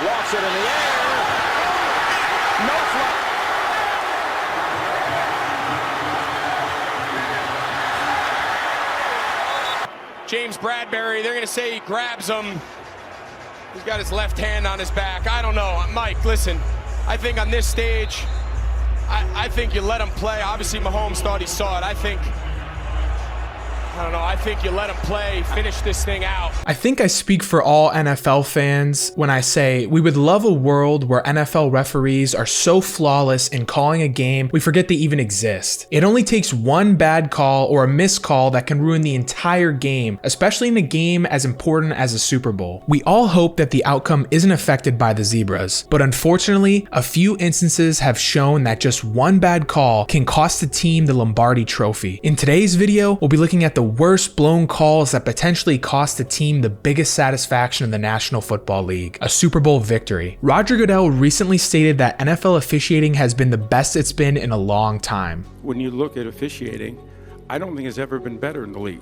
Lofts it in the air. No flag. James Bradbury, they're going to say he grabs him. He's got his left hand on his back. I don't know. Mike, listen, I think on this stage, I think you let him play. Obviously, Mahomes thought he saw it. I think you let him play, finish this thing out. I think I speak for all NFL fans when I say we would love a world where NFL referees are so flawless in calling a game we forget they even exist. It only takes one bad call or a missed call that can ruin the entire game, especially in a game as important as a Super Bowl. We all hope that the outcome isn't affected by the Zebras, but unfortunately, a few instances have shown that just one bad call can cost the team the Lombardi Trophy. In today's video, we'll be looking at the worst blown calls that potentially cost the team the biggest satisfaction in the National Football League, a Super Bowl victory. Roger Goodell recently stated that NFL officiating has been the best it's been in a long time. When you look at officiating, I don't think it's ever been better in the league.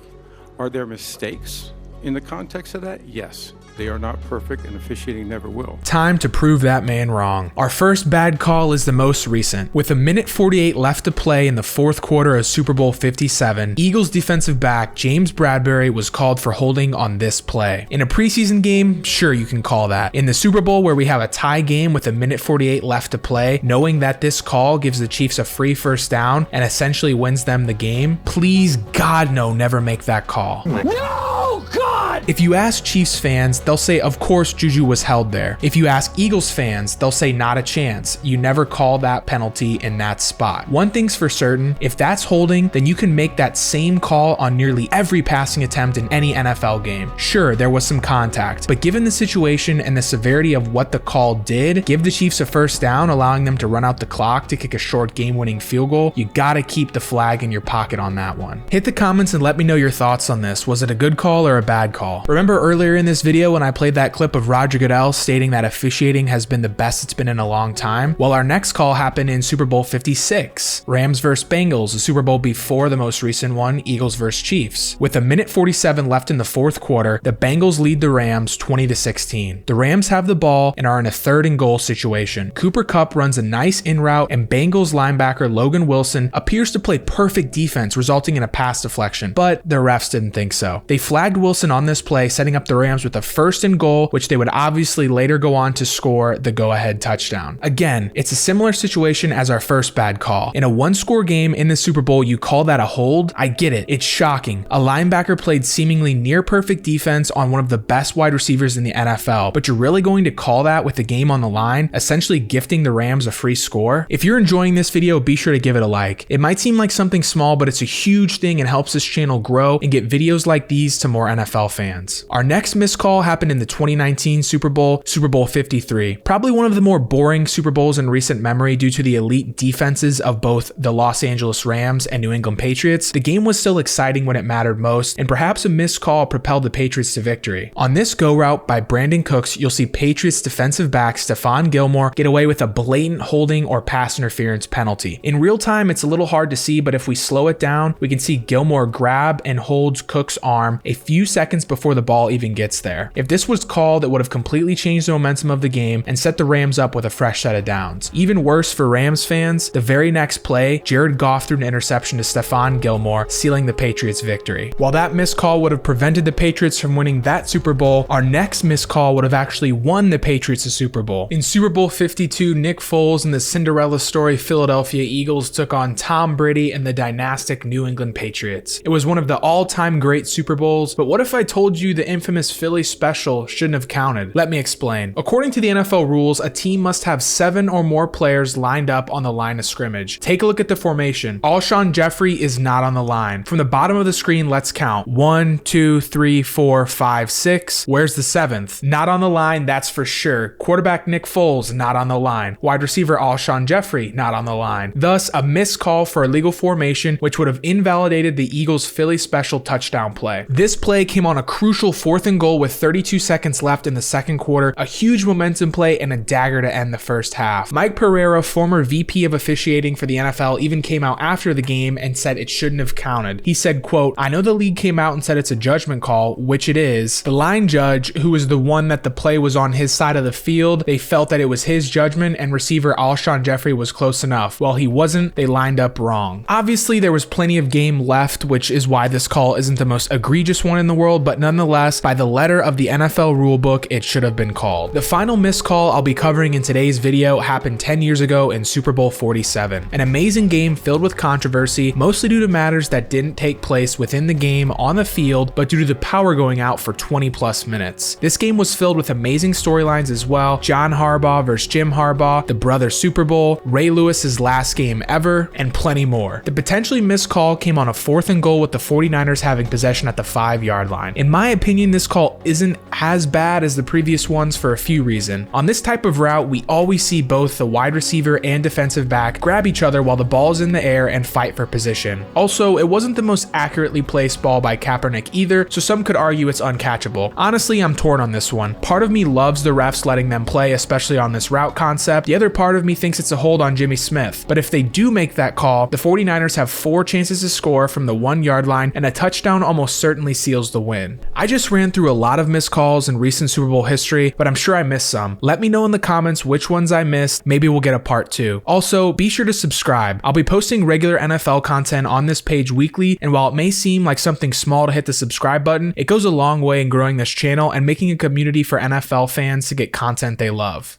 Are there mistakes in the context of that? Yes. They are not perfect, and officiating never will. Time to prove that man wrong. Our first bad call is the most recent. With 1:48 left to play in the fourth quarter of Super Bowl 57, Eagles defensive back James Bradbury was called for holding on this play. In a preseason game, sure, you can call that. In the Super Bowl, where we have a tie game with 1:48 left to play, knowing that this call gives the Chiefs a free first down and essentially wins them the game, please, God, no, never make that call. No, God! If you ask Chiefs fans, they'll say, of course, Juju was held there. If you ask Eagles fans, they'll say, not a chance. You never call that penalty in that spot. One thing's for certain, if that's holding, then you can make that same call on nearly every passing attempt in any NFL game. Sure, there was some contact, but given the situation and the severity of what the call did, give the Chiefs a first down, allowing them to run out the clock to kick a short game-winning field goal, you gotta keep the flag in your pocket on that one. Hit the comments and let me know your thoughts on this. Was it a good call or a bad call? Remember earlier in this video when I played that clip of Roger Goodell stating that officiating has been the best it's been in a long time? Well, our next call happened in Super Bowl 56, Rams vs. Bengals, the Super Bowl before the most recent one, Eagles vs. Chiefs. With 1:47 left in the fourth quarter, the Bengals lead the Rams 20-16. The Rams have the ball and are in a 3rd and goal situation. Cooper Kupp runs a nice in route, and Bengals linebacker Logan Wilson appears to play perfect defense, resulting in a pass deflection, but the refs didn't think so. They flagged Wilson on this play, setting up the Rams with a 1st and goal, which they would obviously later go on to score the go-ahead touchdown. Again, it's a similar situation as our first bad call. In a 1-score game in the Super Bowl, you call that a hold? I get it. It's shocking. A linebacker played seemingly near perfect defense on one of the best wide receivers in the NFL, but you're really going to call that with the game on the line, essentially gifting the Rams a free score? If you're enjoying this video, be sure to give it a like. It might seem like something small, but it's a huge thing and helps this channel grow and get videos like these to more NFL fans. Our next missed call happened in the 2019 Super Bowl, Super Bowl 53. Probably one of the more boring Super Bowls in recent memory due to the elite defenses of both the Los Angeles Rams and New England Patriots. The game was still exciting when it mattered most, and perhaps a missed call propelled the Patriots to victory. On this go route by Brandon Cooks, you'll see Patriots defensive back Stephon Gilmore get away with a blatant holding or pass interference penalty. In real time, it's a little hard to see, but if we slow it down, we can see Gilmore grab and hold Cook's arm a few seconds before the ball even gets there. If this was called, it would have completely changed the momentum of the game and set the Rams up with a fresh set of downs. Even worse for Rams fans, the very next play, Jared Goff threw an interception to Stephon Gilmore, sealing the Patriots' victory. While that missed call would have prevented the Patriots from winning that Super Bowl, our next missed call would have actually won the Patriots a Super Bowl. In Super Bowl 52, Nick Foles and the Cinderella story Philadelphia Eagles took on Tom Brady and the dynastic New England Patriots. It was one of the all-time great Super Bowls, but what if I told you the infamous Philly special shouldn't have counted? Let me explain. According to the NFL rules, a team must have 7 or more players lined up on the line of scrimmage. Take a look at the formation. Alshon Jeffrey is not on the line. From the bottom of the screen, let's count. 1, 2, 3, 4, 5, 6. Where's the 7th? Not on the line, that's for sure. Quarterback Nick Foles, not on the line. Wide receiver Alshon Jeffrey, not on the line. Thus, a missed call for illegal formation, which would have invalidated the Eagles' Philly special touchdown play. This play came on a crucial 4th and goal with 32 seconds left in the second quarter, a huge momentum play, and a dagger to end the first half. Mike Pereira, former VP of officiating for the NFL, even came out after the game and said it shouldn't have counted. He said, quote, "I know the league came out and said it's a judgment call, which it is. The line judge, who was the one that the play was on his side of the field, they felt that it was his judgment and receiver Alshon Jeffrey was close enough. While he wasn't, they lined up wrong." Obviously, there was plenty of game left, which is why this call isn't the most egregious one in the world, but nonetheless, by the letter of the NFL rulebook, it should have been called. The final missed call I'll be covering in today's video happened 10 years ago in Super Bowl 47. An amazing game filled with controversy, mostly due to matters that didn't take place within the game on the field, but due to the power going out for 20 plus minutes. This game was filled with amazing storylines as well. John Harbaugh versus Jim Harbaugh, the brother Super Bowl, Ray Lewis's last game ever, and plenty more. The potentially missed call came on a 4th and goal with the 49ers having possession at the 5-yard line. In my opinion, this call isn't as bad as the previous ones for a few reasons. On this type of route, we always see both the wide receiver and defensive back grab each other while the ball is in the air and fight for position. Also, it wasn't the most accurately placed ball by Kaepernick either, so some could argue it's uncatchable. Honestly, I'm torn on this one. Part of me loves the refs letting them play, especially on this route concept. The other part of me thinks it's a hold on Jimmy Smith. But if they do make that call, the 49ers have 4 chances to score from the 1-yard line, and a touchdown almost certainly seals the win. I just ran through a lot of missed calls in recent Super Bowl history, but I'm sure I missed some. Let me know in the comments which ones I missed. Maybe we'll get a part 2. Also, be sure to subscribe. I'll be posting regular NFL content on this page weekly, and while it may seem like something small to hit the subscribe button, it goes a long way in growing this channel and making a community for NFL fans to get content they love.